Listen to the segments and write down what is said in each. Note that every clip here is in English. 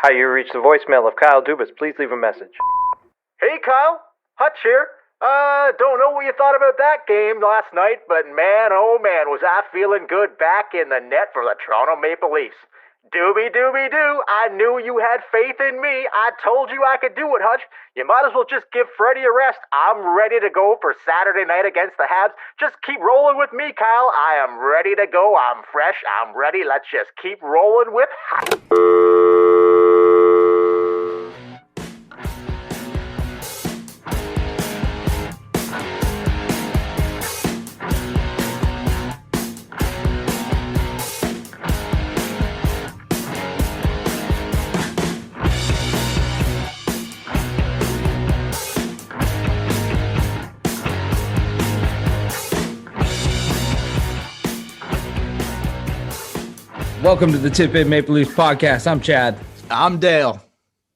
Hi, you reached the voicemail of Kyle Dubas. Please leave a message. Hey, Kyle. Hutch here. Don't know what you thought about that game last night, but man, oh man, was I feeling good back in the net for the Toronto Maple Leafs. Doobie-doobie-doo, I knew you had faith in me. I told you I could do it, Hutch. You might as well just give Freddie a rest. I'm ready to go for Saturday night against the Habs. Just keep rolling with me, Kyle. I am ready to go. I'm fresh. I'm ready. Let's just keep rolling with Hutch. Welcome to the Tip In Maple Leafs podcast. I'm Chad. I'm Dale.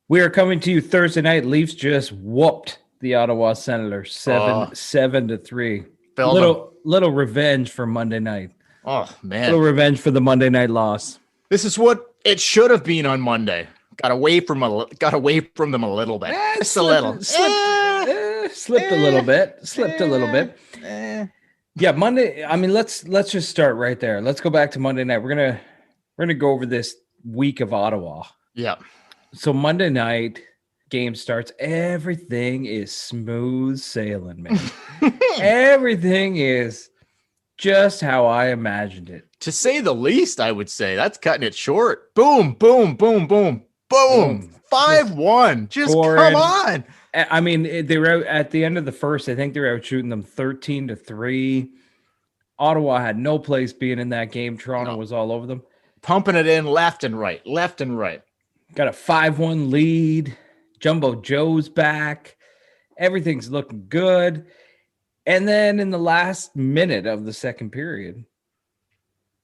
We are coming to you Thursday night. Leafs just whooped the Ottawa Senators 7-3. Little revenge for Monday night. Oh man, little revenge for the Monday night loss. This is what it should have been on Monday. Got away from them a little bit. Just a little. Slipped a little bit. Yeah, Monday. I mean, let's just start right there. Let's go back to Monday night. We're gonna go over this week of Ottawa. Yeah. So Monday night game starts. Everything is smooth sailing, man. Everything is just how I imagined it. To say the least, I would say. That's cutting it short. Boom, boom, boom, boom, boom. 5-1. Just come on. I mean, they were out at the end of the first. I think they were out shooting them 13-3. Ottawa had no place being in that game. Toronto was all over them. Pumping it in left and right. Got a 5-1 lead. Jumbo Joe's back. Everything's looking good. And then in the last minute of the second period,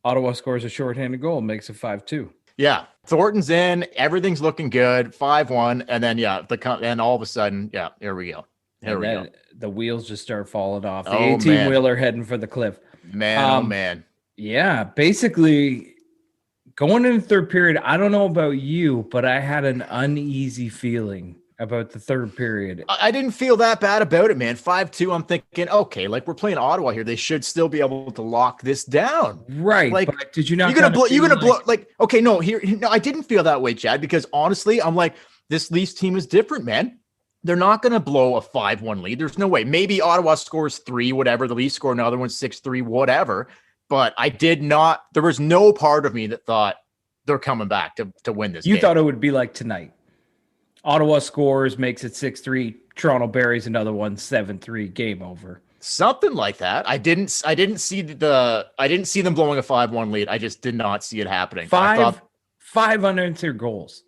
Ottawa scores a shorthanded goal, makes it 5-2. Yeah. Thornton's in. Everything's looking good. 5-1. And then, and all of a sudden, here we go. The wheels just start falling off. The 18-wheeler heading for the cliff. Man. Yeah, basically going into the third period, I don't know about you, but I had an uneasy feeling about the third period. I didn't feel that bad about it, man. 5-2, I'm thinking, okay, like we're playing Ottawa here. They should still be able to lock this down. Right. Like, but did you not? You're gonna blow. Okay, no, I didn't feel that way, Chad, because honestly, I'm like, this Leafs team is different, man. They're not going to blow a 5-1 lead. There's no way. Maybe Ottawa scores 3, whatever. The Leafs score another one, 6-3, whatever. But I did not. There was no part of me that thought they're coming back to win this game. You thought it would be like tonight. Ottawa scores, makes it 6-3. Toronto buries another one, 7-3. Game over. Something like that. I didn't see them blowing a 5-1 lead. I just did not see it happening. Five unanswered goals.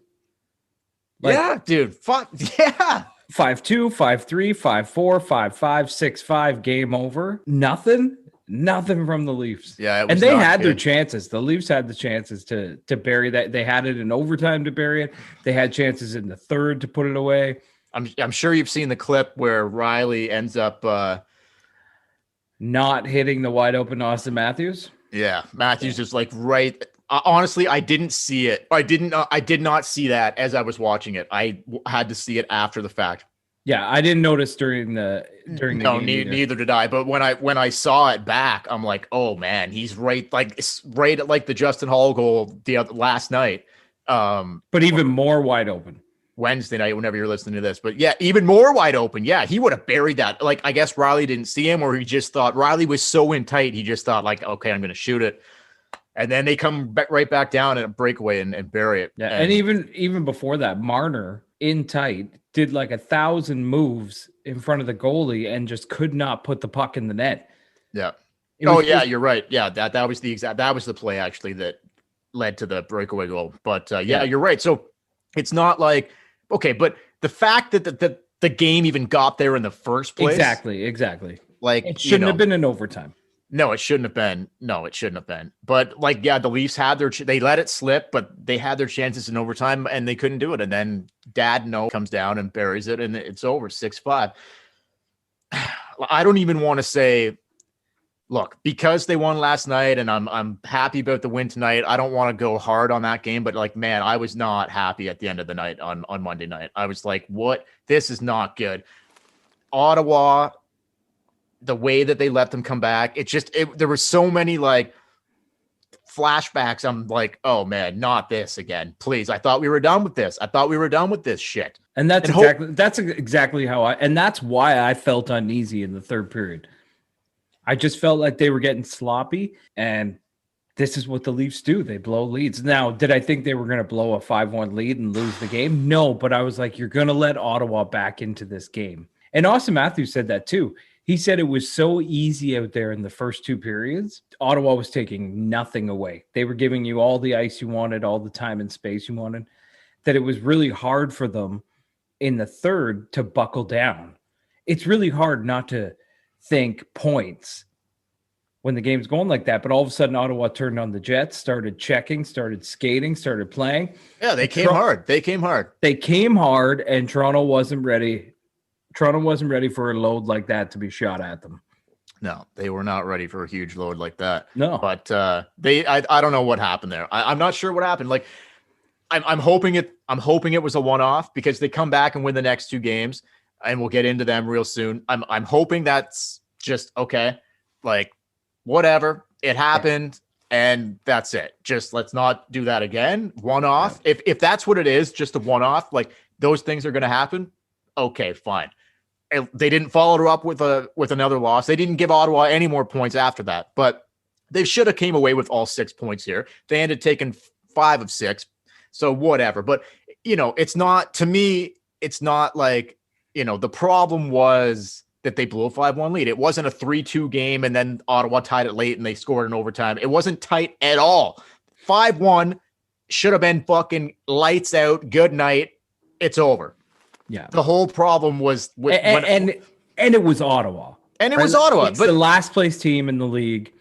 Yeah, dude. 5-2, 5-3, 5-4, 5-5, 6-5, game over. Nothing from the Leafs. Yeah, and they had their chances. The Leafs had the chances to bury that. They had it in overtime to bury it. They had chances in the third to put it away. I'm sure you've seen the clip where Riley ends up not hitting the wide open Austin Matthews. Yeah, Matthews is like right. Honestly, I didn't see it. I did not see that as I was watching it. I had to see it after the fact. Yeah, I didn't notice during the game. Neither did I. But when I saw it back, I'm like, oh man, he's right at like the Justin Hall goal last night. But even more wide open. Wednesday night, whenever you're listening to this. But yeah, even more wide open. Yeah, he would have buried that. Like, I guess Riley didn't see him, or he just thought Riley was so in tight. He just thought like, okay, I'm going to shoot it. And then they come right back down in a breakaway and bury it. Yeah, and even before that, Marner in tight did like 1,000 moves in front of the goalie and just could not put the puck in the net. Yeah. You're right. Yeah, that was the play actually that led to the breakaway goal. But you're right. So it's not like okay, but the fact that the game even got there in the first place. Exactly. Like it shouldn't have been in overtime. No, it shouldn't have been. But like, yeah, the Leafs had they let it slip, but they had their chances in overtime and they couldn't do it. And then comes down and buries it and it's over 6-5. I don't even want to say look, because they won last night and I'm happy about the win tonight. I don't want to go hard on that game, but like, man, I was not happy at the end of the night on Monday night. I was like, what? This is not good. Ottawa, the way that they let them come back, there were so many like flashbacks. I'm like, oh man, not this again. Please. I thought we were done with this. I thought we were done with this shit. And that's exactly how and that's why I felt uneasy in the third period. I just felt like they were getting sloppy, and this is what the Leafs do. They blow leads. Now, did I think they were going to blow a 5-1 lead and lose the game? No, but I was like, you're going to let Ottawa back into this game. And Austin Matthews said that too. He said it was so easy out there in the first two periods. Ottawa was taking nothing away. They were giving you all the ice you wanted, all the time and space you wanted, that it was really hard for them in the third to buckle down. It's really hard not to think points when the game's going like that, but all of a sudden Ottawa turned on the Jets, started checking, started skating, started playing. Yeah, they came hard. They came hard, and Toronto wasn't ready. Toronto wasn't ready for a load like that to be shot at them. No, they were not ready for a huge load like that. No, but I don't know what happened there. I'm not sure what happened. Like, I'm hoping it was a one-off, because they come back and win the next two games, and we'll get into them real soon. I'm hoping that's just okay. Like, whatever, it happened, and that's it. Just let's not do that again. One-off. Yeah. If that's what it is, just a one-off, like those things are going to happen. Okay, fine. They didn't follow it up with another loss. They didn't give Ottawa any more points after that, but they should have came away with all 6 points here. They ended up taking 5 of 6. So whatever. But, it's not, to me, it's not like, the problem was that they blew a 5-1 lead. It wasn't a 3-2 game and then Ottawa tied it late and they scored in overtime. It wasn't tight at all. 5-1 should have been fucking lights out. Good night. It's over. Yeah. The whole problem was and it was Ottawa. And it was Ottawa. It's the last place team in the league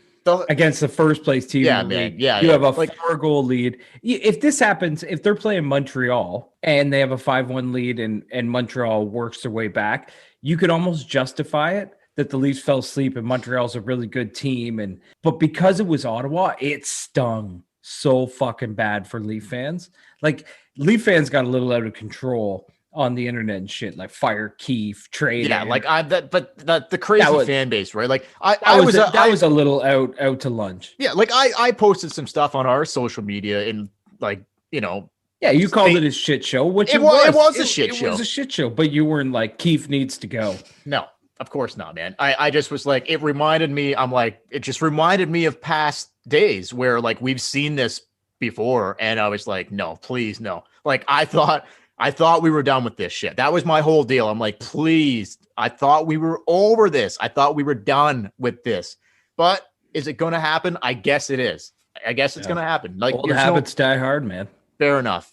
against the first place team in the league. Yeah, you have a 4-goal lead. If this happens, if they're playing Montreal and they have a 5-1 lead and Montreal works their way back, you could almost justify it that the Leafs fell asleep and Montreal's a really good team. But because it was Ottawa, it stung so fucking bad for Leaf fans. Like, Leaf fans got a little out of control on the internet and shit, like fire Keefe trade. Yeah, like the crazy fan base, right? Like I was a little out to lunch. Yeah, like I posted some stuff on our social media and like, yeah, you called it a shit show, which it was a shit show. It was a shit show, but you weren't like, Keefe needs to go. No, of course not, man. I just was like, it reminded me of past days where like we've seen this before, and I was like, no, please, no. Like I thought we were done with this shit. That was my whole deal. I'm like, please, I thought we were over this. I thought we were done with this. But is it going to happen? I guess it is. I guess it's going to happen. Like, old habits die hard, man. Fair enough.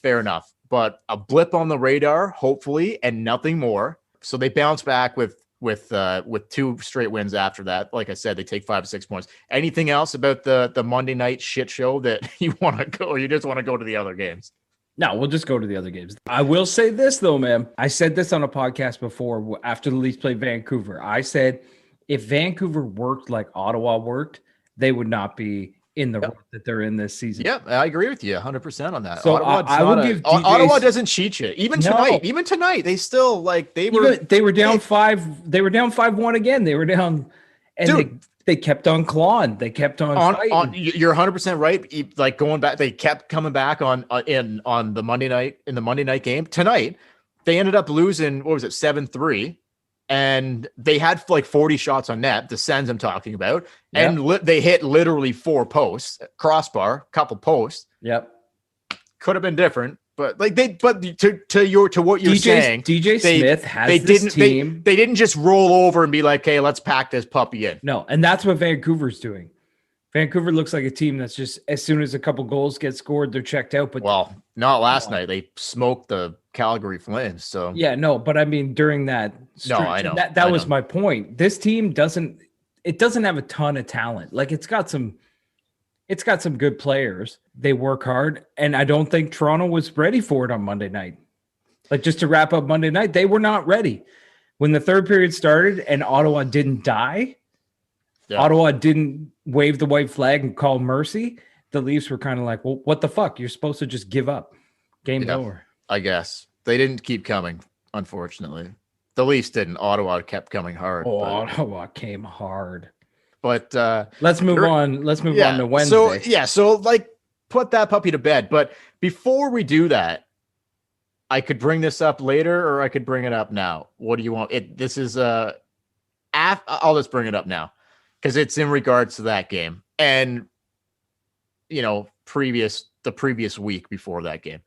But a blip on the radar, hopefully, and nothing more. So they bounce back with 2 straight wins after that. Like I said, they take 5 or 6 points. Anything else about the Monday night shit show that you want to go? Or you just want to go to the other games? No, we'll just go to the other games. I will say this, though, man. I said this on a podcast before after the Leafs played Vancouver. I said if Vancouver worked like Ottawa worked, they would not be in the rut that they're in this season. Yeah, I agree with you 100% on that. So Ottawa doesn't cheat you. Even tonight, they still like they were down 5. They were down 5-1 again. They were down, and they kept on clawing. They kept on fighting. You're 100% right. Like going back, they kept coming back on the Monday night game. Tonight, they ended up losing, what was it, 7-3. And they had like 40 shots on net, the Sens I'm talking about. Yep. And they hit literally 4 posts, crossbar, couple posts. Yep. Could have been different. But like to what you're saying, DJ Smith has this team. They didn't just roll over and be like, "Hey, let's pack this puppy in." No, and that's what Vancouver's doing. Vancouver looks like a team that's just as soon as a couple goals get scored, they're checked out. But not last night. They smoked the Calgary Flames. So yeah, no, but I mean during that. I know that was my point. This team doesn't have a ton of talent. Like it's got some good players. They work hard, and I don't think Toronto was ready for it on Monday night. Like just to wrap up Monday night, they were not ready. When the third period started and Ottawa didn't die, Yeah. Ottawa didn't wave the white flag and call mercy, the Leafs were kind of like, well, what the fuck? You're supposed to just give up. Game's over. I guess. They didn't keep coming, unfortunately. The Leafs didn't. Ottawa kept coming hard. Oh, Ottawa came hard. But let's move on. Let's move on to Wednesday. So like put that puppy to bed. But before we do that, I could bring this up later or I could bring it up now. What do you want? This is I'll just bring it up now because it's in regards to that game and the previous week before that game.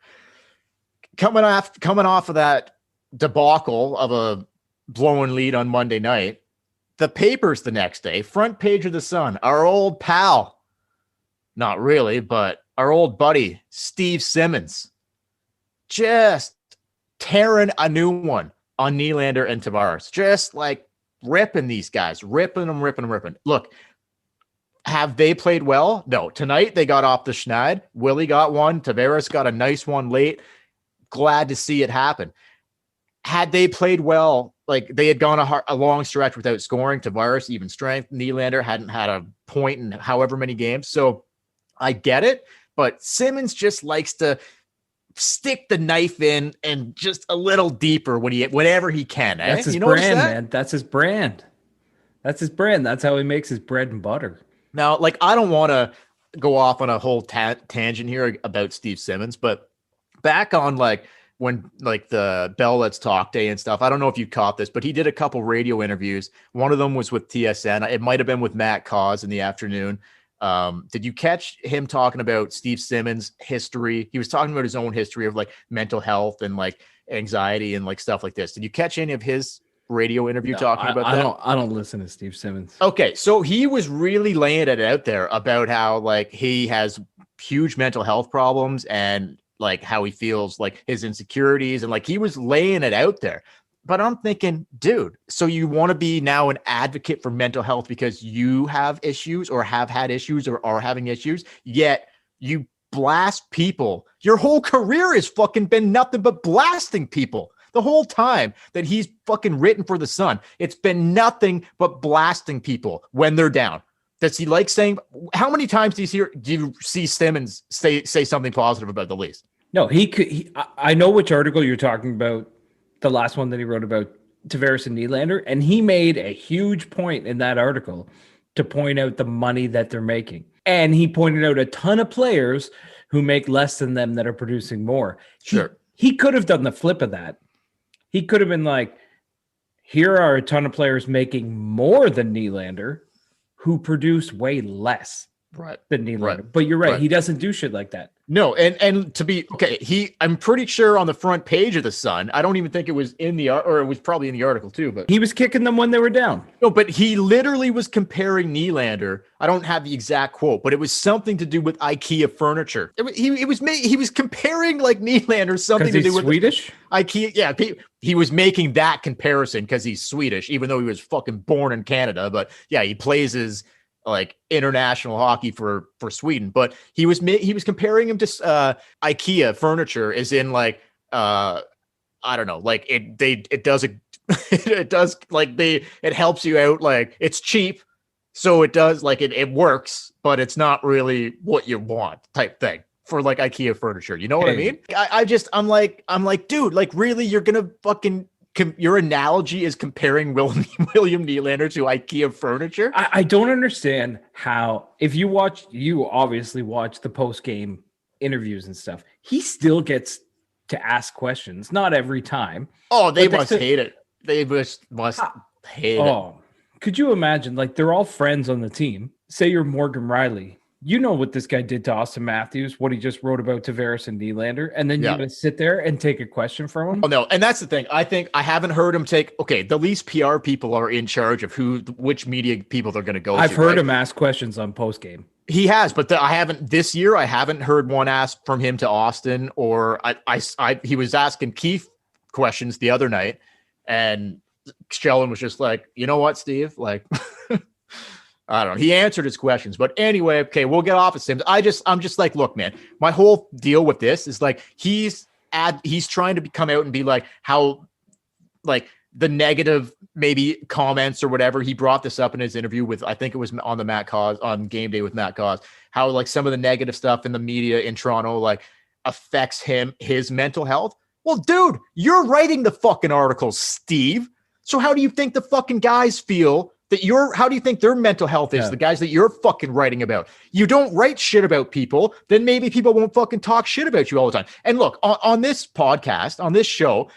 Coming off of that debacle of a blowing lead on Monday night, the papers the next day, front page of the Sun, our old pal, not really, but our old buddy, Steve Simmons, just tearing a new one on Nylander and Tavares, just like ripping these guys, ripping them. Look, have they played well? No. Tonight they got off the schneid. Willie got one. Tavares got a nice one late. Glad to see it happen. Had they played well, like they had gone a long stretch without scoring, Tavares, even strength. Nylander hadn't had a point in however many games. So I get it, but Simmons just likes to stick the knife in and just a little deeper whenever he can. That's his brand, man. That's his brand. That's how he makes his bread and butter. Now, like, I don't want to go off on a whole tangent here about Steve Simmons, but back on when the Bell Let's Talk Day and stuff, I don't know if you caught this, but he did a couple radio interviews. One of them was with TSN. It might have been with Matt Cause in the afternoon. Did you catch him talking about Steve Simmons' history? He was talking about his own history of like mental health and like anxiety and like stuff like this. Did you catch any of his radio interview talking about that? I don't listen to Steve Simmons. Okay, so he was really laying it out there about how like he has huge mental health problems and like how he feels like his insecurities and like he was laying it out there. But I'm thinking, dude, so you want to be now an advocate for mental health because you have issues or have had issues or are having issues, yet you blast people. Your whole career has fucking been nothing but blasting people. The whole time that he's fucking written for the Sun, it's been nothing but blasting people when they're down. Does he like saying, how many times do you see Simmons say something positive about the Leafs? No, I know which article you're talking about, the last one that he wrote about Tavares and Nylander, and he made a huge point in that article to point out the money that they're making. And he pointed out a ton of players who make less than them that are producing more. Sure. He could have done the flip of that. He could have been like, here are a ton of players making more than Nylander who produce way less than Nylander. Right. But you're right. He doesn't do shit like that. No, and to be okay, I'm pretty sure on the front page of the Sun, I don't even think it was in the or it was probably in the article too, but he was kicking them when they were down. No, but he literally was comparing Nylander. I don't have the exact quote, but it was something to do with IKEA furniture. He was comparing like Nylander something to do with Swedish IKEA. Yeah, he was making that comparison because he's Swedish, even though he was fucking born in Canada. But yeah, he plays his like international hockey for Sweden, but he was comparing him to IKEA furniture as in like I don't know, like it does it helps you out, like it's cheap, so it does like it works, but it's not really what you want type thing for like IKEA furniture. You know what I mean? I'm like, dude, like really, you're gonna fucking. Your analogy is comparing William Nylander to IKEA furniture? I don't understand how, if you obviously watch the post-game interviews and stuff, he still gets to ask questions. Not every time. Oh, they must hate it. They must hate it. Oh, could you imagine, like, they're all friends on the team. Say you're Morgan Riley. You know what this guy did to Austin Matthews, what he just wrote about Tavares and Nylander, and then you're going to sit there and take a question from him? Oh, no, and that's the thing. I think I haven't heard him the Leafs PR people are in charge of which media people they're going to go to. I've heard him ask questions on postgame. He has, but I haven't heard one asked from him to Austin, or he was asking Keith questions the other night, and Sheldon was just like, you know what, Steve? Like... I don't know. He answered his questions, but anyway, okay, we'll get off of Sims. I'm just like, look, man, my whole deal with this is like, he's trying to come out and be like how, like the negative maybe comments or whatever. He brought this up in his interview with, I think it was on the Matt Cause on Game Day with Matt Cause, how like some of the negative stuff in the media in Toronto like affects his mental health. Well, dude, you're writing the fucking articles, Steve. So how do you think the fucking guys feel how do you think their mental health is? Yeah. The guys that you're fucking writing about. You don't write shit about people, then maybe people won't fucking talk shit about you all the time. And look, on this podcast, on this show,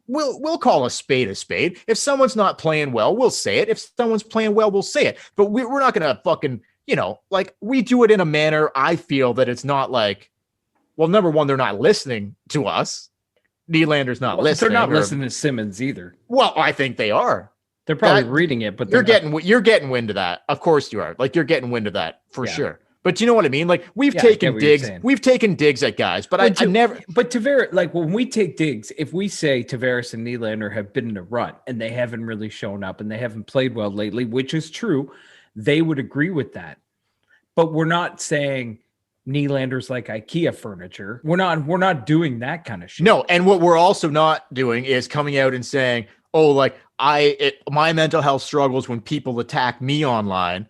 we'll call a spade a spade. If someone's not playing well, we'll say it. If someone's playing well, we'll say it. But we're not going to fucking, like we do it in a manner, I feel that it's not like, well, number one, they're not listening to us. Nylander's not listening. They're not listening to Simmons either. Well, I think they are. They're probably reading it, but you're getting wind of that. Of course you are. Like you're getting wind of that for sure. But you know what I mean? Like we've taken digs at guys, but I never. But Tavares, like when we take digs, if we say Tavares and Nylander have been in a rut and they haven't really shown up and they haven't played well lately, which is true, they would agree with that. But we're not saying Nylander's like IKEA furniture. We're not doing that kind of shit. No, and what we're also not doing is coming out and saying, oh, like my mental health struggles when people attack me online,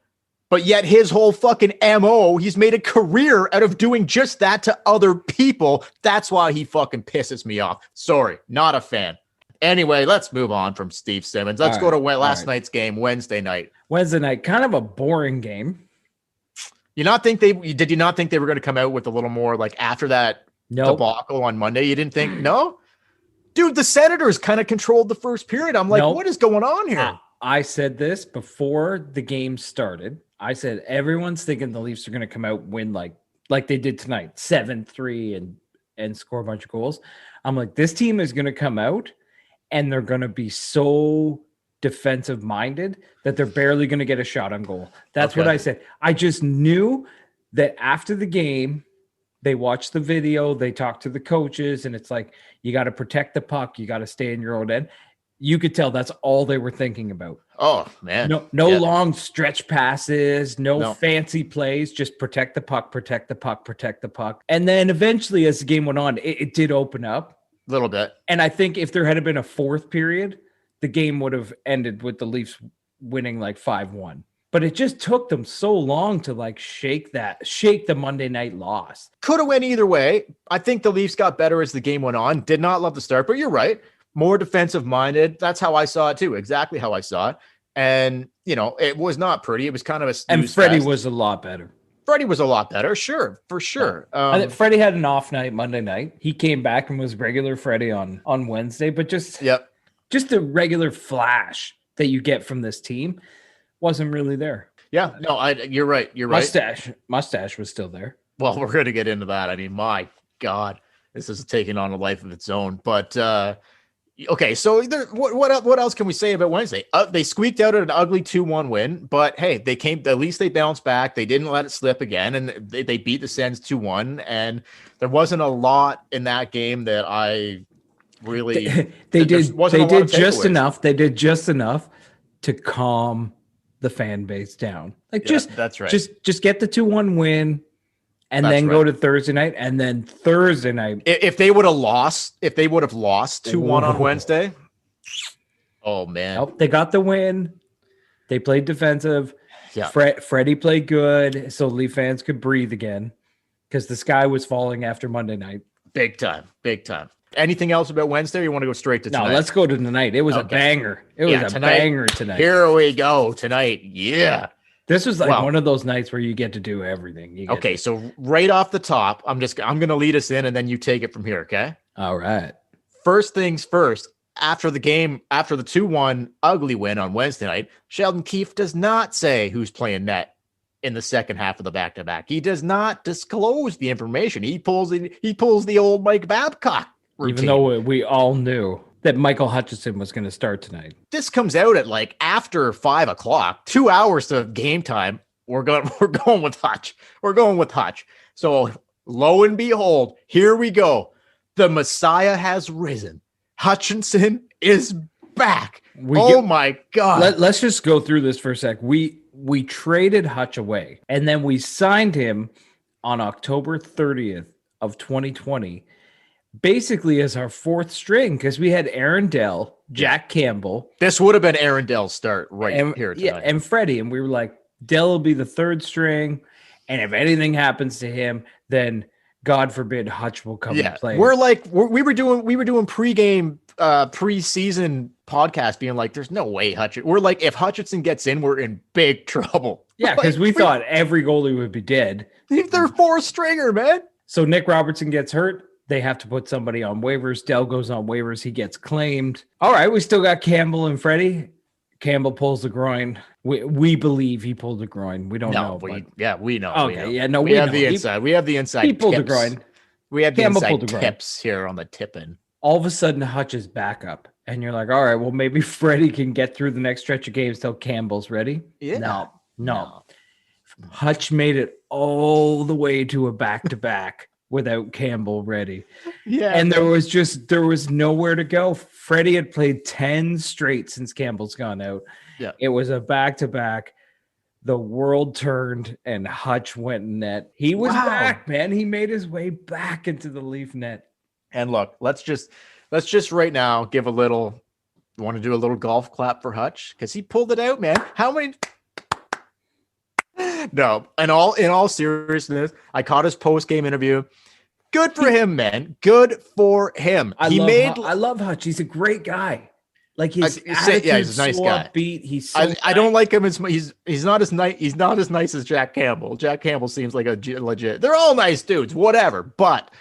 but yet his whole fucking MO, he's made a career out of doing just that to other people. That's why he fucking pisses me off. Sorry, not a fan. Anyway, let's move on from Steve Simmons. Let's go to last night's game, Wednesday night. Wednesday night, kind of a boring game. Did you not think they were going to come out with a little more like after that debacle on Monday? You didn't think, no? Dude, the Senators kind of controlled the first period. I'm like, what is going on here? I said this before the game started. I said, everyone's thinking the Leafs are going to come out and win like they did tonight, 7-3 and score a bunch of goals. I'm like, this team is going to come out and they're going to be so defensive minded that they're barely going to get a shot on goal. That's what I said. I just knew that after the game, they watched the video, they talked to the coaches, and it's like, you got to protect the puck. You got to stay in your own end. You could tell that's all they were thinking about. Oh, man. No long stretch passes, no fancy plays, just protect the puck, protect the puck, protect the puck. And then eventually, as the game went on, it did open up. A little bit. And I think if there had been a fourth period, the game would have ended with the Leafs winning like 5-1. But it just took them so long to like shake the Monday night loss. Could have went either way. I think the Leafs got better as the game went on. Did not love the start, but you're right. More defensive minded. That's how I saw it too. Exactly how I saw it. And, it was not pretty. It was kind of a snooze And Freddie fest. was a lot better. Freddie was a lot better. Sure. For sure. I think Freddie had an off night Monday night. He came back and was regular Freddie on Wednesday, but just the regular flash that you get from this team wasn't really there. Yeah, no, you're right. You're right. Mustache was still there. Well, we're going to get into that. I mean, my God, this is taking on a life of its own. But okay, so what else can we say about Wednesday? They squeaked out an ugly 2-1 win, but hey, at least they bounced back. They didn't let it slip again, and they beat the Sens 2-1. And there wasn't a lot in that game that I really they did just enough. They did just enough to calm the fan base down. That's right. Just get the 2-1 win and then go to Thursday night. And then Thursday night. If they would have lost 2-1 on Wednesday. Oh man. Nope, they got the win. They played defensive. Yeah. Freddie played good. So Leaf fans could breathe again because the sky was falling after Monday night. Big time. Anything else about Wednesday? Or you want to go straight to tonight? No, let's go to tonight. It was a banger. It was a banger tonight. Here we go tonight. Yeah. This was like one of those nights where you get to do everything. So right off the top, I'm going to lead us in and then you take it from here. Okay. All right. First things first, after the 2-1 ugly win on Wednesday night, Sheldon Keefe does not say who's playing net in the second half of the back-to-back. He does not disclose the information. He pulls the old Mike Babcock routine. Even though we all knew that Michael Hutchinson was going to start tonight. This comes out at like after 5:00, 2 hours to game time. We're going with Hutch. We're going with Hutch. So lo and behold, here we go. The Messiah has risen. Hutchinson is back. My God. Let's just go through this for a sec. We traded Hutch away, and then we signed him on October 30th of 2020 basically as our fourth string because we had Aaron Dell, Jack Campbell. This would have been Aaron Dell's start and, here tonight. Yeah, and Freddie. And we were like, Dell will be the third string. And if anything happens to him, then God forbid Hutch will come and play. We were doing pregame preseason podcast being like, there's no way Hutchinson. We're like, if Hutchinson gets in, we're in big trouble. Yeah, because we thought every goalie would be dead. They're fourth stringer, man. So Nick Robertson gets hurt. They have to put somebody on waivers. Dell goes on waivers. He gets claimed. All right, we still got Campbell and Freddie. Campbell pulls the groin. We believe he pulled the groin. We don't know. We know. Okay, we have the inside. We have the inside. He pulled the groin. We have the Campbell inside pulled the groin. tips here on the tip-in. All of a sudden, Hutch is back up. And you're like, all right, well, maybe Freddie can get through the next stretch of games till Campbell's ready. Yeah. No. Hutch made it all the way to a back-to-back without Campbell ready. Yeah. And there was nowhere to go. Freddie had played 10 straight since Campbell's gone out. Yeah. It was a back-to-back. The world turned and Hutch went in net. He was back, man. He made his way back into the Leaf net. And look, let's just right now give a little. Want to do a little golf clap for Hutch because he pulled it out, man. How many? No, in all seriousness, I caught his post-game interview. Good for him, man. Good for him. I love Hutch. He's a great guy. Like his he's a nice guy. Upbeat. He's I don't like him as he's not as nice. He's not as nice as Jack Campbell. Jack Campbell seems like a legit. They're all nice dudes, whatever. But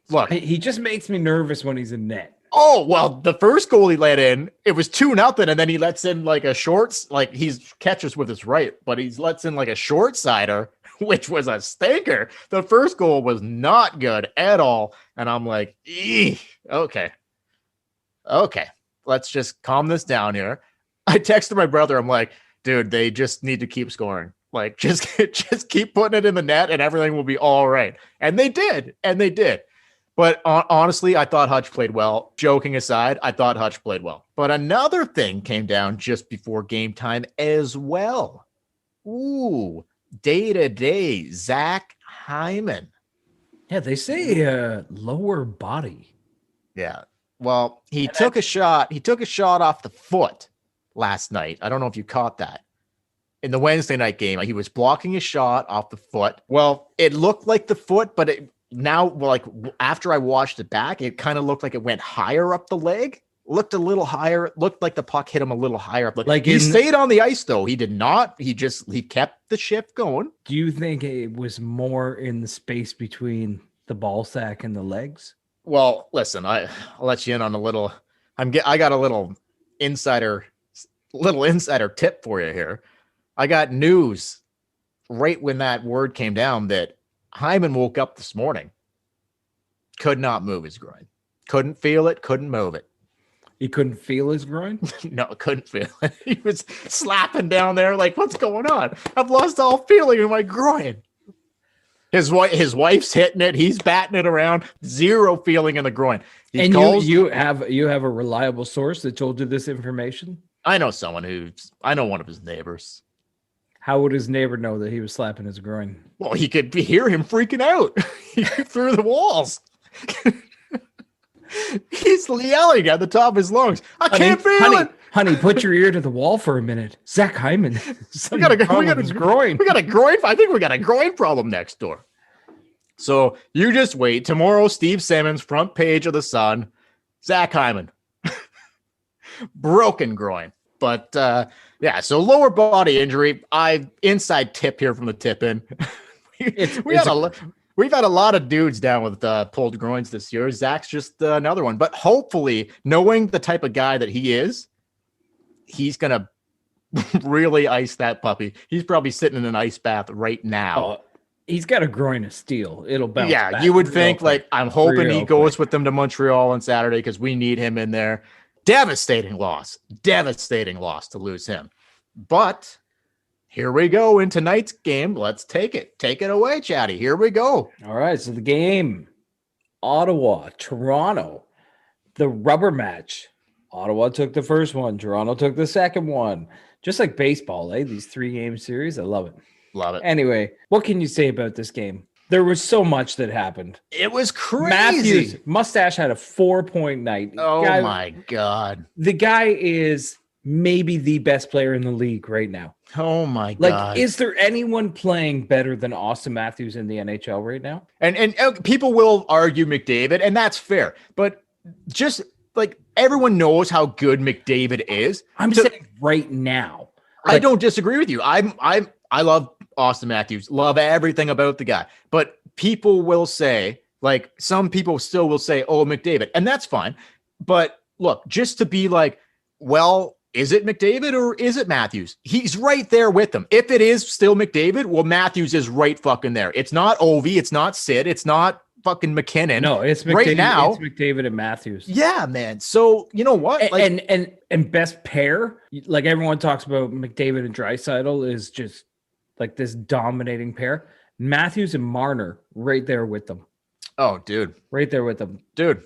look, he just makes me nervous when he's in net. Oh, well, the first goal he let in, it was 2-0, and then he lets in like a shorts, like he's catches with his right, but he lets in like a short sider, which was a stinker. The first goal was not good at all. And I'm like, okay. Let's just calm this down here. I texted my brother. I'm like, dude, they just need to keep scoring. Like, just keep putting it in the net and everything will be all right. And they did. But honestly, I thought Hutch played well. Joking aside, I thought Hutch played well. But another thing came down just before game time as well. Ooh, day-to-day, Zach Hyman. Yeah, they say lower body. Yeah. Well, he took a shot. He took a shot off the foot last night. I don't know if you caught that. In the Wednesday night game, he was blocking a shot off the foot. Well, it looked like the foot, but after I watched it back, it kind of looked like it went higher up the leg. Looked a little higher. Looked like the puck hit him a little higher up. Like he stayed on the ice, though. He did not. He kept the shift going. Do you think it was more in the space between the ball sack and the legs? Well, listen, I'll let you in on a little. I got a little insider tip for you here. I got news right when that word came down that Hyman woke up this morning, could not move his groin, couldn't feel it, couldn't move it. He couldn't feel his groin? No, couldn't feel it. He was slapping down there like, what's going on? I've lost all feeling in my groin. His wife's hitting it. He's batting it around. Zero feeling in the groin. You have a reliable source that told you this information? I know one of his neighbors. How would his neighbor know that he was slapping his groin? Well, he could hear him freaking out through the walls. He's yelling at the top of his lungs. I can't feel it. Honey, put your ear to the wall for a minute. Zach Hyman. We got a groin. I think we got a groin problem next door. So you just wait. Tomorrow, Steve Simmons, front page of the Sun. Zach Hyman. Broken groin. But yeah, so lower body injury. Inside tip here from the tip-in. We've had a lot of dudes down with pulled groins this year. Zach's just another one. But hopefully, knowing the type of guy that he is, he's going to really ice that puppy. He's probably sitting in an ice bath right now. Oh, he's got a groin of steel. It'll bounce back. Yeah, you would think, I'm hoping he goes with them to Montreal on Saturday because we need him in there. Devastating loss to lose him. But here we go in tonight's game. Let's take it. Take it away, Chatty. Here we go. All right, so the game, Ottawa, Toronto, the rubber match. Ottawa took the first one. Toronto took the second one. Just like baseball, these 3-game series. I love it. Love it. Anyway, what can you say about this game? There was so much that happened. It was crazy. Matthews, Mustache had a 4-point night. Oh my God. The guy is maybe the best player in the league right now. Oh my Like, God. is there anyone playing better than Austin Matthews in the NHL right now? And people will argue McDavid, and that's fair. But just like everyone knows how good McDavid is. I'm saying right now. I don't disagree with you. I love Austin Matthews, love everything about the guy. But people will say, like, some people still will say, oh, McDavid, and that's fine. But look, just to be like, well, is it McDavid or is it Matthews? He's right there with them. If it is still McDavid, well, Matthews is right fucking there. It's not Ovi, it's not Sid, it's not fucking McKinnon. No, it's McDavid. Right now. It's McDavid and Matthews. Yeah, man. So you know what? Like, and best pair, like everyone talks about McDavid and Draisaitl is just like this dominating pair. Matthews and Marner right there with them. Oh, dude. Right there with them. Dude.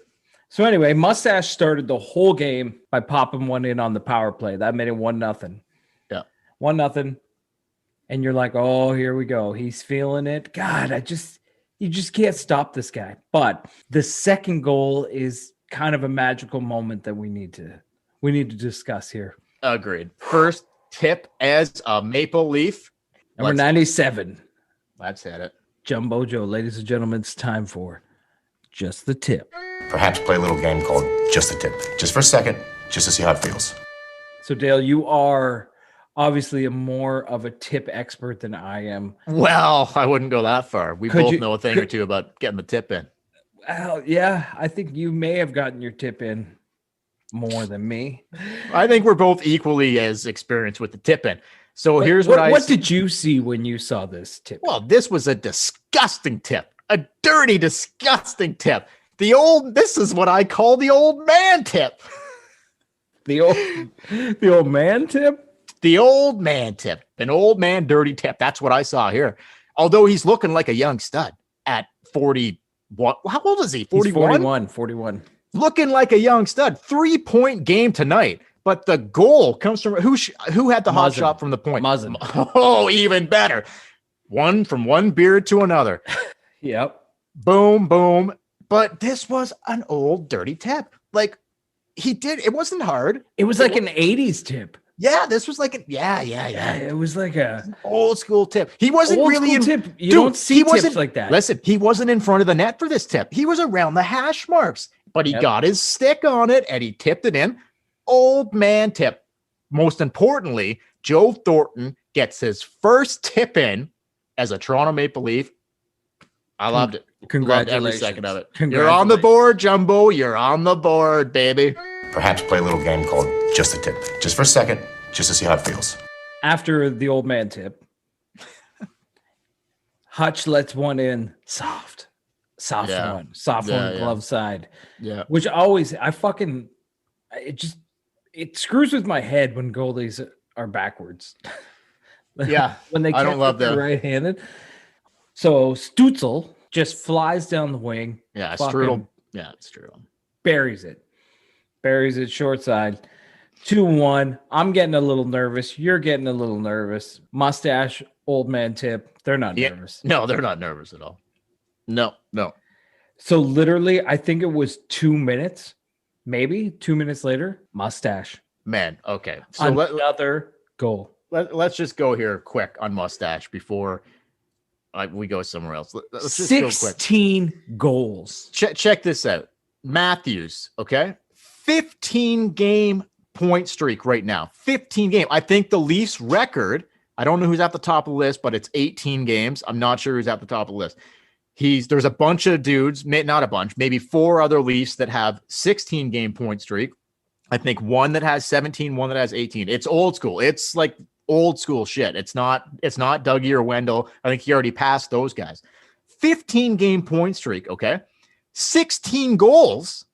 So anyway, Mustache started the whole game by popping one in on the power play. That made it 1-0. Yeah. 1-0. And you're like, oh, here we go. He's feeling it. God, you just can't stop this guy. But the second goal is kind of a magical moment that we need to discuss here. Agreed. First tip as a Maple Leaf. Number 97. Let's hit it. Jumbo Joe, ladies and gentlemen, it's time for Just the Tip. Perhaps play a little game called Just a Tip. Just for a second, just to see how it feels. So, Dale, you are obviously more of a tip expert than I am. Well, I wouldn't go that far. We both know a thing or two about getting the tip in. Well, yeah, I think you may have gotten your tip in more than me. I think we're both equally as experienced with the tip in. So here's what did you see when you saw this tip? Well, this was a disgusting tip. A dirty, disgusting tip. This is what I call the old man tip. The old man tip? The old man tip. An old man dirty tip. That's what I saw here. Although he's looking like a young stud at 41. How old is he? 41? 41. Looking like a young stud. 3-point game tonight. But the goal comes from who had the hot shot from the point? Muzzin. Oh, even better. One from one beard to another. Yep. Boom, boom. But this was an old dirty tip. Like it wasn't hard. It was like an 80s tip. Yeah, this was like Yeah. It was like an old school tip. He wasn't really in tip. You don't see tips like that. Listen, he wasn't in front of the net for this tip. He was around the hash marks, but he got his stick on it and he tipped it in. Old man tip. Most importantly, Joe Thornton gets his first tip in as a Toronto Maple Leaf. I loved it. Congratulations. Loved every second of it. You're on the board, Jumbo. You're on the board, baby. Perhaps play a little game called Just a Tip. Just for a second, just to see how it feels. After the old man tip, Hutch lets one in soft one, glove side. Yeah. Which it screws with my head when goalies are backwards. Yeah. When they can't right-handed. So Stutzel just flies down the wing. Yeah, Strudel. Yeah, Strudel. Buries it short side. 2-1. I'm getting a little nervous. You're getting a little nervous. Mustache, old man tip. They're not nervous. No, they're not nervous at all. No. So literally, I think it was 2 minutes, maybe 2 minutes later, Mustache. Man, okay. So another goal. Let's just go here quick on Mustache before we go somewhere else. Let's just 16 goals. Check this out. Matthews, okay? 15-game point streak right now. 15 game. I think the Leafs record, I don't know who's at the top of the list, but it's 18 games. I'm not sure who's at the top of the list. There's a bunch of dudes, not a bunch, maybe 4 other Leafs that have 16-game point streak. I think one that has 17, one that has 18. It's old school. It's like old school shit. It's not Dougie or Wendell. I think he already passed those guys. 15-game point streak, okay? 16 goals.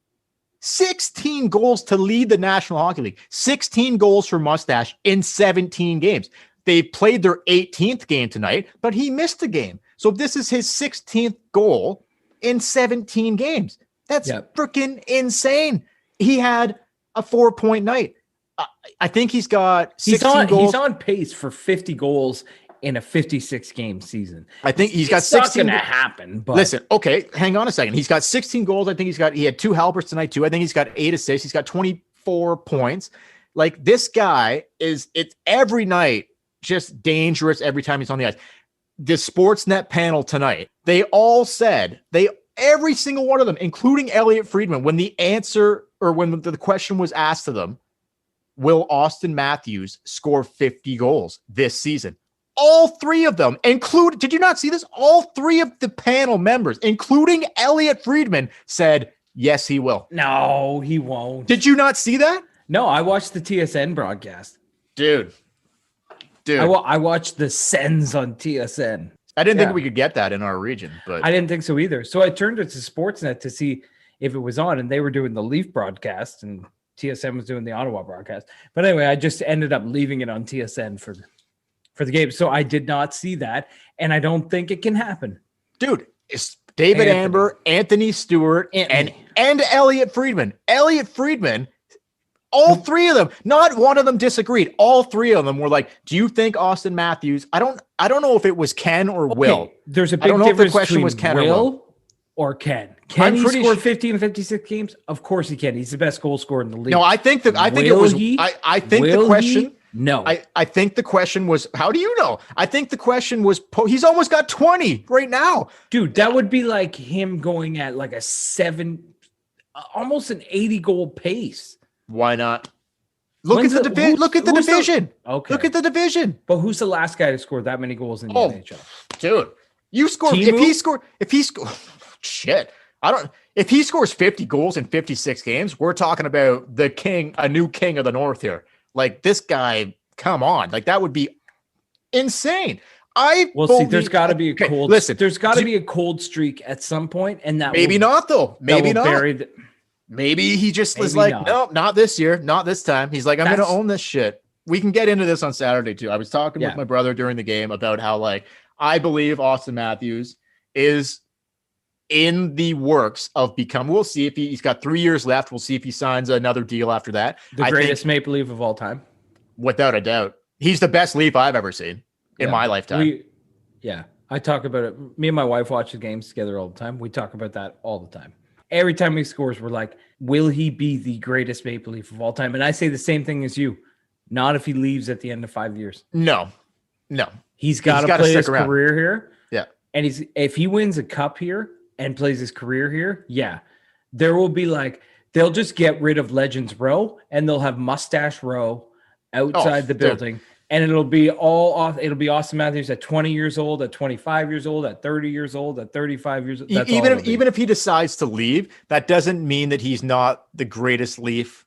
16 goals to lead the National Hockey League. 16 goals for Mustache in 17 games. They played their 18th game tonight, but he missed a game. So this is his 16th goal in 17 games. That's freaking insane. He had a 4-point night. I think he's got 16 goals. He's on pace for 50 goals in a 56 game season. I think he's got It's not 16. going to happen. But Listen, okay, hang on a second. He's got 16 goals. I think he had 2 helpers tonight too. I think he's got 8 assists. He's got 24 points. Like, this guy it's every night just dangerous every time he's on the ice. The Sportsnet panel tonight, they all said, every single one of them, including Elliot Friedman, when the question was asked to them, will Austin Matthews score 50 goals this season? All 3 of them, did you not see this? All 3 of the panel members, including Elliot Friedman, said, yes, he will. no, he won't. Did you not see that? No, I watched the TSN broadcast. Dude. I watched the Sens on TSN. I didn't think we could get that in our region, but I didn't think so either. So I turned it to Sportsnet to see if it was on, and they were doing the Leaf broadcast, and TSN was doing the Ottawa broadcast. But anyway, I just ended up leaving it on TSN for the game. So I did not see that, and I don't think it can happen. Dude, it's David Amber, Anthony Stewart, and Elliot Friedman. Elliot Friedman, all 3 of them, not one of them disagreed. All 3 of them were like, do you think Austin Matthews? I don't know if it was Ken or Will. There's a big I don't know if the difference question between was Ken Will or Will. Or Ken. Can I'm he pretty score sure- 50 in 56 games? Of course he can. He's the best goal scorer in the league. No, I think the question. No. I think the question was, how do you know? I think the question was, he's almost got 20 right now. Dude, that would be like him going at like almost an 80 goal pace. Why not? Look at the division. Look at the division. Okay. Look at the division. But who's the last guy to score that many goals in the NHL? Dude, you score. Timu? If he scores 50 goals in 56 games, we're talking about a new king of the North here. Like, this guy, come on. Like, that would be insane. There's got to be a cold. Listen, there's got to be a cold streak at some point, and that maybe not though. Maybe not. Maybe he just was like, no, not this year, not this time. He's like, I'm going to own this shit. We can get into this on Saturday too. I was talking with my brother during the game about how, like, I believe Austin Matthews is in the works of we'll see if he's got 3 years left. We'll see if he signs another deal after that. The greatest Maple Leaf of all time. Without a doubt. He's the best Leaf I've ever seen in my lifetime. I talk about it. Me and my wife watch the games together all the time. We talk about that all the time. Every time he scores, we're like, will he be the greatest Maple Leaf of all time? And I say the same thing as you. Not if he leaves at the end of 5 years. No. He's got to play his career here. Yeah. And if he wins a cup here and plays his career here, there will be they'll just get rid of Legends Row and they'll have Moustache Row outside the building. And it'll be Austin Matthews at 20 years old, at 25 years old, at 30 years old, at 35 years old. Even if he decides to leave, that doesn't mean that he's not the greatest Leaf.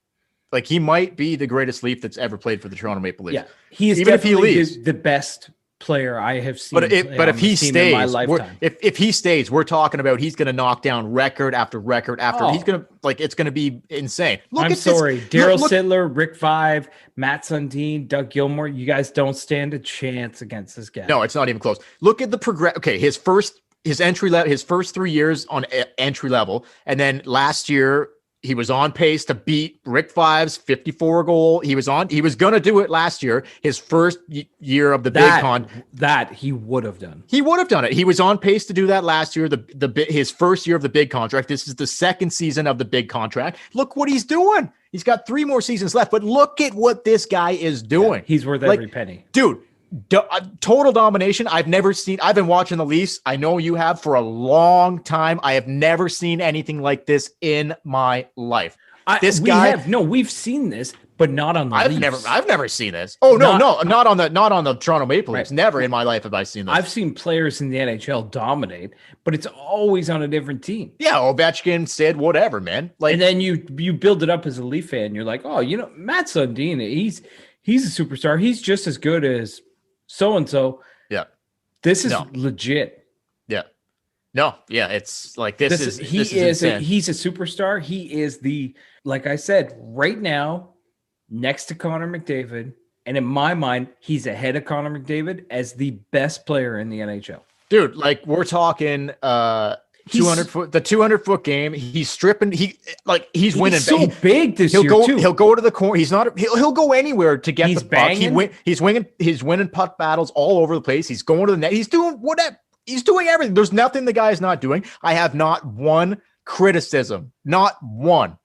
Like, he might be the greatest Leaf that's ever played for the Toronto Maple Leafs. Yeah, he is definitely the best player I have seen. But if he stays, in my lifetime. if he stays, we're talking about he's going to knock down record after record after. He's going to it's going to be insane. Daryl Sittler, Rick Vive, Matt Sundin, Doug Gilmour. You guys don't stand a chance against this guy. No, it's not even close. Look at the progress. Okay, his first 3 years on entry level, and then last year he was on pace to beat Rick Vive's 54 goal. He was going to do it last year. His first year of the big con. That he would have done. He would have done it. He was on pace to do that last year. His first year of the big contract. This is the second season of the big contract. Look what he's doing. He's got 3 more seasons left, but look at what this guy is doing. Yeah, he's worth every penny. Dude, total domination. I've been watching the Leafs. I know you have for a long time. I have never seen anything like this in my life. We've seen this, but not on the Leafs. I've never seen this. Oh, not on the Toronto Maple Leafs. Right. Never in my life have I seen this. I've seen players in the NHL dominate, but it's always on a different team. Yeah, Ovechkin, Sid, whatever, man. And then you build it up as a Leaf fan. You're like, oh, Matt Sundin, he's a superstar. He's just as good as so-and-so. Yeah. This is legit. Yeah. No. Yeah. It's like, he's a superstar. He is like I said, right now, next to Connor McDavid. And in my mind, he's ahead of Connor McDavid as the best player in the NHL. Dude, like, we're talking, the 200-foot game. He's stripping. He's winning. So big this year too. He'll go to the corner. He'll go anywhere to get the puck. He's winning puck battles all over the place. He's going to the net. He's doing whatever. He's doing everything. There's nothing the guy's not doing. I have not one criticism, not one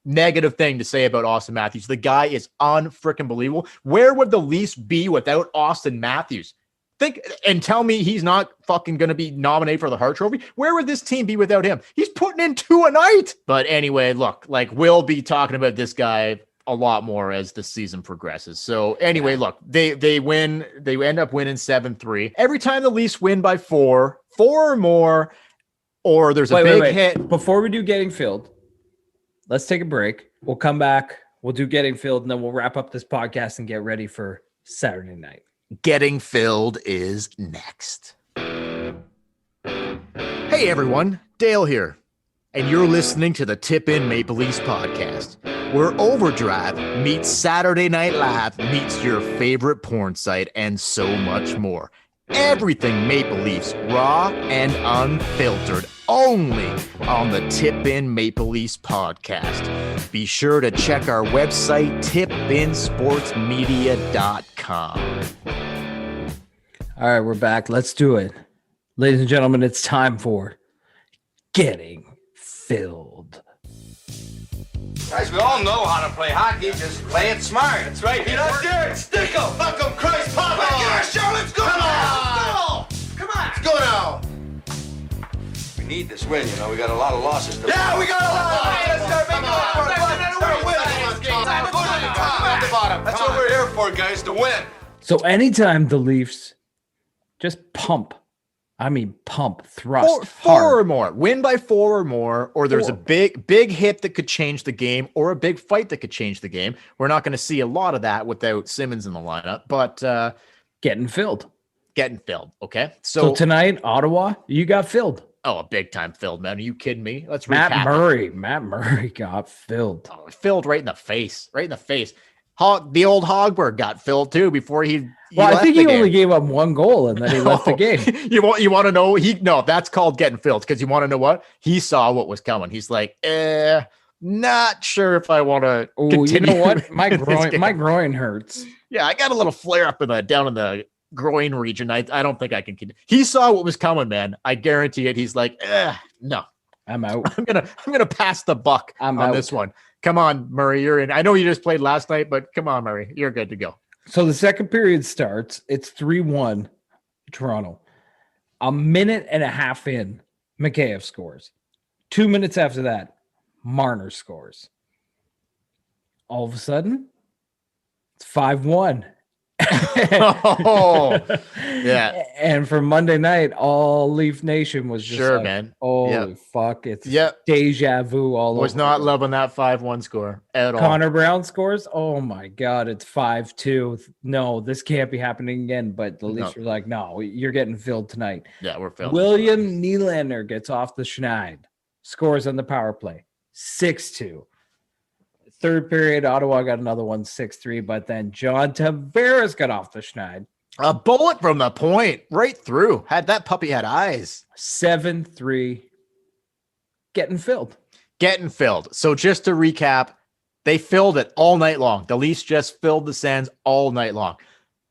negative thing to say about Austin Matthews. The guy is unfreaking believable. Where would the Leafs be without Austin Matthews? Think and tell me he's not fucking going to be nominated for the Hart Trophy. Where would this team be without him? He's putting in 2 a night. But anyway, look, we'll be talking about this guy a lot more as the season progresses. So anyway, look, they win. They end up winning 7-3. Every time the Leafs win by 4 or more, or there's a big hit. Before we do getting filled, let's take a break. We'll come back. We'll do getting filled, and then we'll wrap up this podcast and get ready for Saturday night. Getting filled is next. Hey everyone, Dale here, and you're listening to the Tip In Maple Leafs podcast, where Overdrive meets Saturday Night Live meets your favorite porn site and so much more. Everything Maple Leafs, raw and unfiltered, only on the Tip In Maple Leafs podcast. Be sure to check our website, tipinsportsmedia.com. All right, we're back. Let's do it. Ladies and gentlemen, it's time for Getting Filled. Guys, we all know how to play hockey. Just play it smart. That's right. You're not scared. Stick 'em. Fuck 'em. Christ, pop on. Get our show. Let's go. Come on. Come on. Let's go now. We need this win, you know. We got a lot of losses. Yeah, we got a lot of losses. Let's start making up for it. Start winning. That's what we're here for, guys, to win. So anytime the Leafs just thrust four or more, win by 4 or more, or there's a big hit that could change the game, or a big fight that could change the game. We're not going to see a lot of that without Simmons in the lineup, but getting filled. Okay. So tonight, Ottawa, you got filled. Oh, a big time filled, man. Are you kidding me? Let's Matt recap. Matt Murray got filled. Oh, filled right in the face. The old Hogberg got filled too before he I think he only gave up 1 goal and then he left the game. You want to know? That's called getting filled, because you want to know what? He saw what was coming. He's like, not sure if I want to. Oh, you know what? My groin hurts. Yeah, I got a little flare up down in the groin region. I don't think I can. He saw what was coming, man. I guarantee it. He's like, no, I'm out. I'm gonna pass the buck on this one. Come on, Murray, you're in. I know you just played last night, but come on, Murray, you're good to go. So the second period starts. It's 3-1 Toronto. A minute and a half in, Mikheyev scores. 2 minutes after that, Marner scores. All of a sudden, it's 5-1. Oh, yeah. And for Monday night, all Leaf Nation was just man. Holy fuck. It's deja vu all over. Was not loving that 5-1 score at all. Connor Brown scores. Oh my God. It's 5-2. No, this can't be happening again. But the Leafs were like, no, you're getting filled tonight. Yeah, we're filled. William Nylander gets off the schneid, scores on the power play. 6-2. Third period, Ottawa got another one, 6-3, but then John Tavares got off the schneid. A bullet from the point, right through. That puppy had eyes. 7-3, getting filled. So just to recap, they filled it all night long. The Leafs just filled the Sens all night long.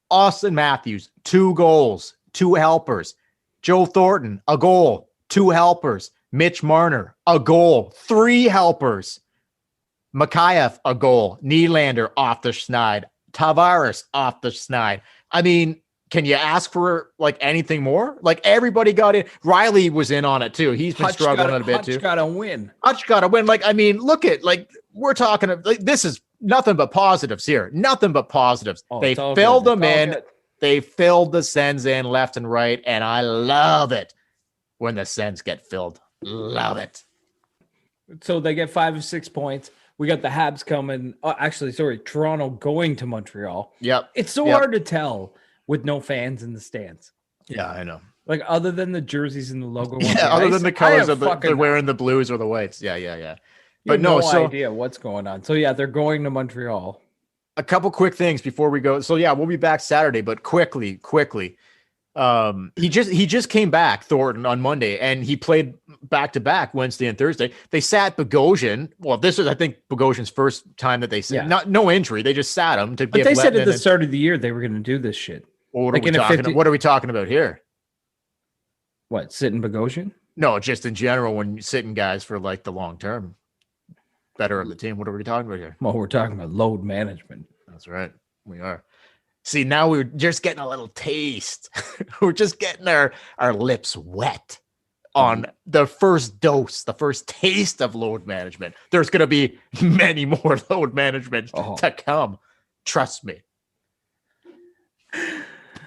Austin Matthews, 2 goals, 2 helpers. Joe Thornton, a goal, 2 helpers. Mitch Marner, a goal, 3 helpers. Mikheyev, a goal. Nylander off the schneid. Tavares off the schneid. I mean, can you ask for anything more? Everybody got in. Riley was in on it too. He's been struggling a bit too. Hutch got to win. Look at we're talking this is nothing but positives here. Nothing but positives. They filled them in. They filled the Sens in left and right, and I love it when the Sens get filled. Love it. So they get 5 or 6 points. We got the Habs coming. Toronto going to Montreal. Yep. It's so hard to tell with no fans in the stands. Yeah, I know. Other than the jerseys and the logo. Other than the colors of they're wearing the blues or the whites. Yeah. But no idea what's going on. So they're going to Montreal. A couple quick things before we go. So we'll be back Saturday, but quickly. He just came back, Thornton, on Monday, and he played back to back Wednesday and Thursday. They sat Bogosian. Well, this was, I think, Bogosian's first time that they sat. No injury. They just sat him to But give. they said at the and, start of the year they were going to do this shit. well, what are we talking about here? What, sitting Bogosian? No, just in general, when you're sitting guys for like the long term, better of the team. What are we talking about here? Well, we're talking about load management. That's right. We are. See, now we're just getting a little taste. We're just getting our lips wet on the first dose, the first taste of load management. There's going to be many more load management to come. Trust me.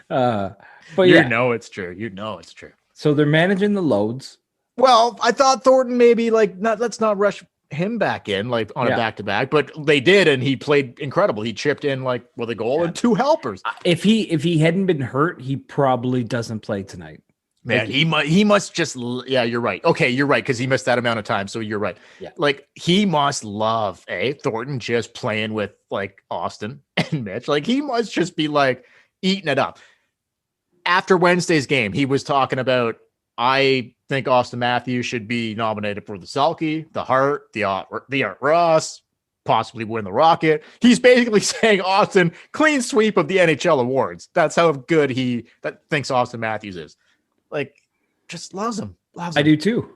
But you know it's true. You know it's true. So they're managing the loads. Well, I thought Thornton maybe let's not rush him back in like on a back-to-back, but they did, and he played incredible. He chipped in like with a goal and 2 helpers. If he hadn't been hurt, he probably doesn't play tonight. Man, he must just, yeah, you're right. Okay, you're right, because he missed that amount of time, so you're right. Yeah. Like, he must love, Thornton just playing with, like, Austin and Mitch. Like, he must just be, like, eating it up. After Wednesday's game, he was talking about, I think Austin Matthews should be nominated for the Selke, the Hart, the Art Ross, possibly win the Rocket. He's basically saying Austin, clean sweep of the NHL awards. That's how good he thinks Austin Matthews is. Like, just loves him. I do too.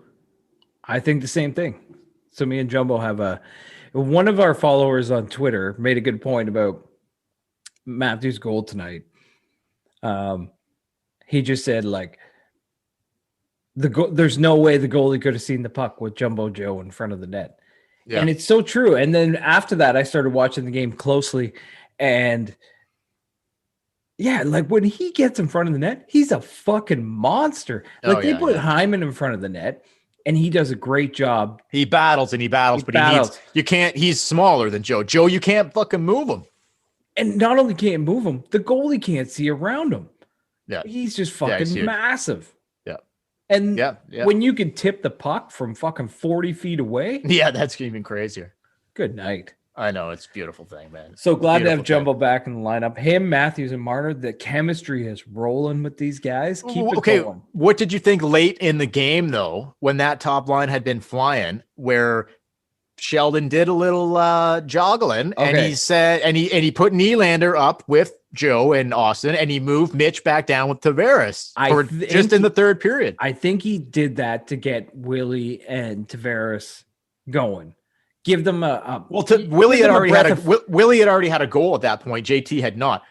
I think the same thing. So me and Jumbo have one of our followers on Twitter made a good point about Matthews' goal tonight. He just said, like, there's no way the goalie could have seen the puck with Jumbo Joe in front of the net. Yeah. And it's so true. And then after that, I started watching the game closely, and yeah, like when he gets in front of the net, he's a fucking monster. Like they put Hyman in front of the net, and he does a great job. He battles, but he's smaller than Joe. Joe, you can't fucking move him. And not only can't move him, the goalie can't see around him. Yeah. He's just fucking massive. Yeah. And when you can tip the puck from fucking 40 feet away. Yeah, that's even crazier. Good night. I know, it's a beautiful thing, man. So glad to have Jumbo back in the lineup. Him, Matthews, and Marner. The chemistry is rolling with these guys. Keep it going. What did you think late in the game, though, when that top line had been flying, where Sheldon did a little joggling, and he said, and he put Nylander up with Joe and Austin, and he moved Mitch back down with Tavares just in the third period. I think he did that to get Willie and Tavares going. Give them Willie had already had a goal at that point. JT had not.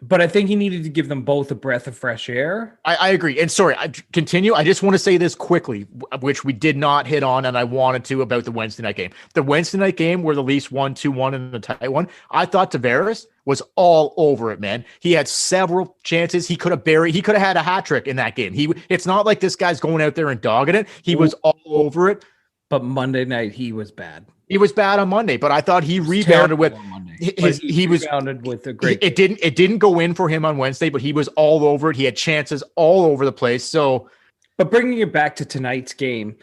But I think he needed to give them both a breath of fresh air. I agree. And sorry, I continue. I just want to say this quickly, which we did not hit on, and I wanted to, about the Wednesday night game. The Wednesday night game where the Leafs won 2-1 in the tight one, I thought Tavares was all over it, man. He had several chances. He could have had a hat trick in that game. It's not like this guy's going out there and dogging it. He was all over it. But Monday night, he was bad. He was bad on Monday, but I thought he rebounded with he rebounded with a great. It didn't go in for him on Wednesday, but he was all over it. He had chances all over the place. So, but bringing it back to tonight's game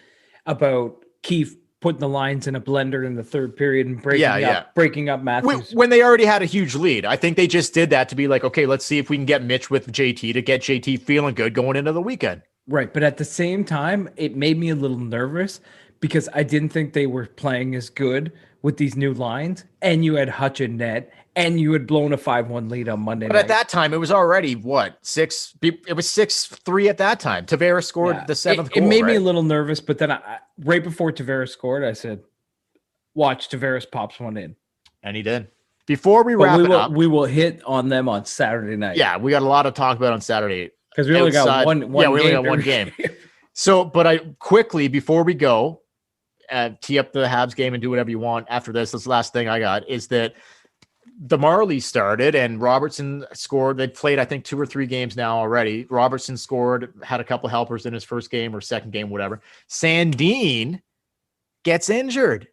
about Keefe putting the lines in a blender in the third period and breaking up Matthews when they already had a huge lead. I think they just did that to be like, okay, let's see if we can get Mitch with JT to get JT feeling good going into the weekend. Right, but at the same time, it made me a little nervous, because I didn't think they were playing as good with these new lines, and you had Hutch and net, and you had blown a 5-1 lead on Monday night. But at that time, it was already, 6? It was 6-3 at that time. Tavares scored the 7th goal. It made me a little nervous, but then right before Tavares scored, I said, watch, Tavares pops one in. And he did. Before we wrap it up. We will hit on them on Saturday night. Yeah, we got a lot to talk about on Saturday. Because we only got one we only got one game. So, but I quickly, before we go, tee up the Habs game and do whatever you want after this. This last thing I got is that the Marlies started and Robertson scored. They've played, I think, 2 or 3 games now already. Robertson scored, had a couple helpers in his first game or second game, whatever. Sandin gets injured.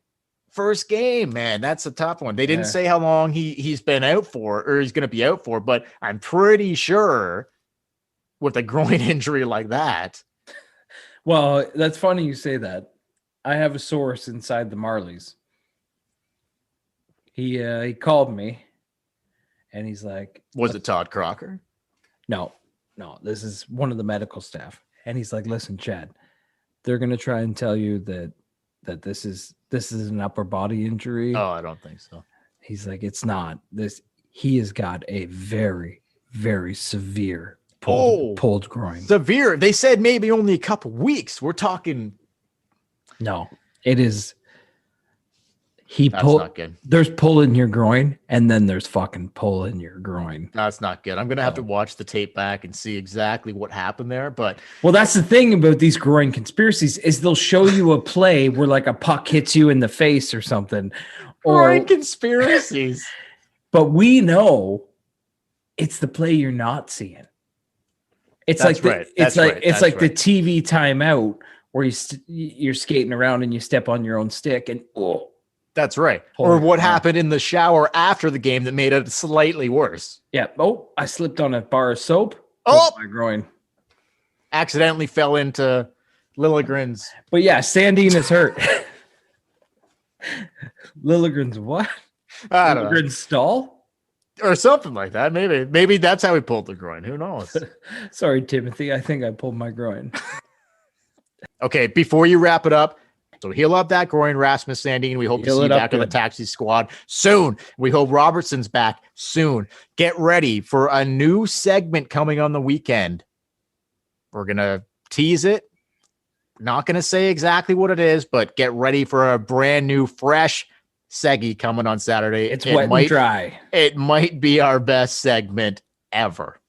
First game, man. That's a tough one. They didn't say how long he's been out for, or he's going to be out for, but I'm pretty sure with a groin injury like that. Well, that's funny you say that. I have a source inside the Marlies. He called me, and he's like, "Was it Todd Crocker?" No, This is one of the medical staff. And he's like, listen, Chad, they're going to try and tell you that this is an upper body injury. Oh, I don't think so. He's like, it's not. He has got a very, very severe pulled groin. Severe. They said maybe only a couple weeks. We're talking. No, it is. That's not good. There's pull in your groin, and then there's fucking pull in your groin. That's not good. I'm gonna have to watch the tape back and see exactly what happened there. But that's the thing about these groin conspiracies is they'll show you a play where like a puck hits you in the face or something. Groin conspiracies. But we know it's the play you're not seeing. It's That's like right. It's That's like right. it's That's like the TV timeout where you're skating around and you step on your own stick and That's right. Or what happened in the shower after the game that made it slightly worse. Yeah. Oh, I slipped on a bar of soap. Oh, my groin. Accidentally fell into Liljegren's. But yeah, Sandine is hurt. Liljegren's what? I don't know. Liljegren's stall? Or something like that. Maybe that's how he pulled the groin. Who knows? Sorry, Timothy. I think I pulled my groin. Okay, before you wrap it up, so heal up that groin, Rasmus Sandin. We hope to see you back in the taxi squad soon. We hope Robertson's back soon. Get ready for a new segment coming on the weekend. We're going to tease it. Not going to say exactly what it is, but get ready for a brand new, fresh seggy coming on Saturday. It's wet and dry. It might be our best segment ever.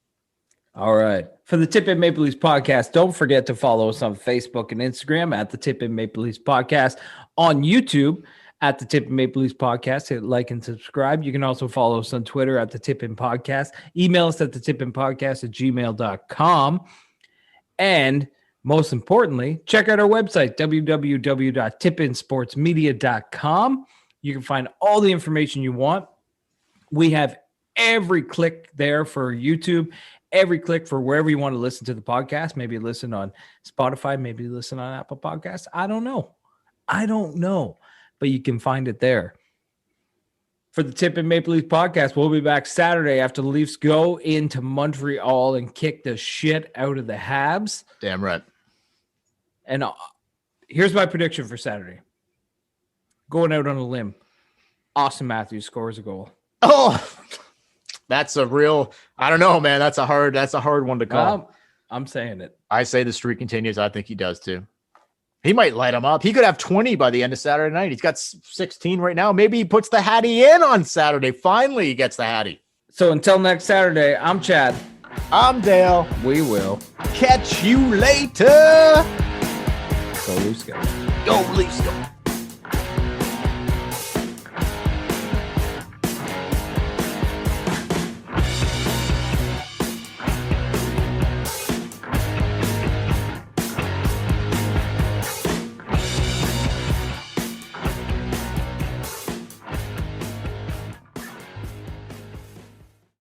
All right. For the Tip in Maple Leafs podcast, don't forget to follow us on Facebook and Instagram at the Tip in Maple Leafs podcast, on YouTube at the Tip in Maple Leafs podcast. Hit like and subscribe. You can also follow us on Twitter at the Tip in podcast. Email us at the tipinpodcast@gmail.com. And most importantly, check out our website, www.tipinsportsmedia.com. You can find all the information you want. We have every click there for YouTube, every click for wherever you want to listen to the podcast. Maybe listen on Spotify, maybe listen on Apple Podcasts. I don't know, but you can find it there. For the Tip in Maple Leaf podcast, we'll be back Saturday after the Leafs go into Montreal and kick the shit out of the Habs. Damn right. And here's my prediction for Saturday. Going out on a limb, Austin Matthews scores a goal. Oh, that's a real, I don't know, man. That's a hard one to call. I'm saying it. I say the streak continues. I think he does too. He might light him up. He could have 20 by the end of Saturday night. He's got 16 right now. Maybe he puts the Hattie in on Saturday. Finally, he gets the Hattie. So until next Saturday, I'm Chad. I'm Dale. We will catch you later. Go Leafs, go. Go Leafs, go.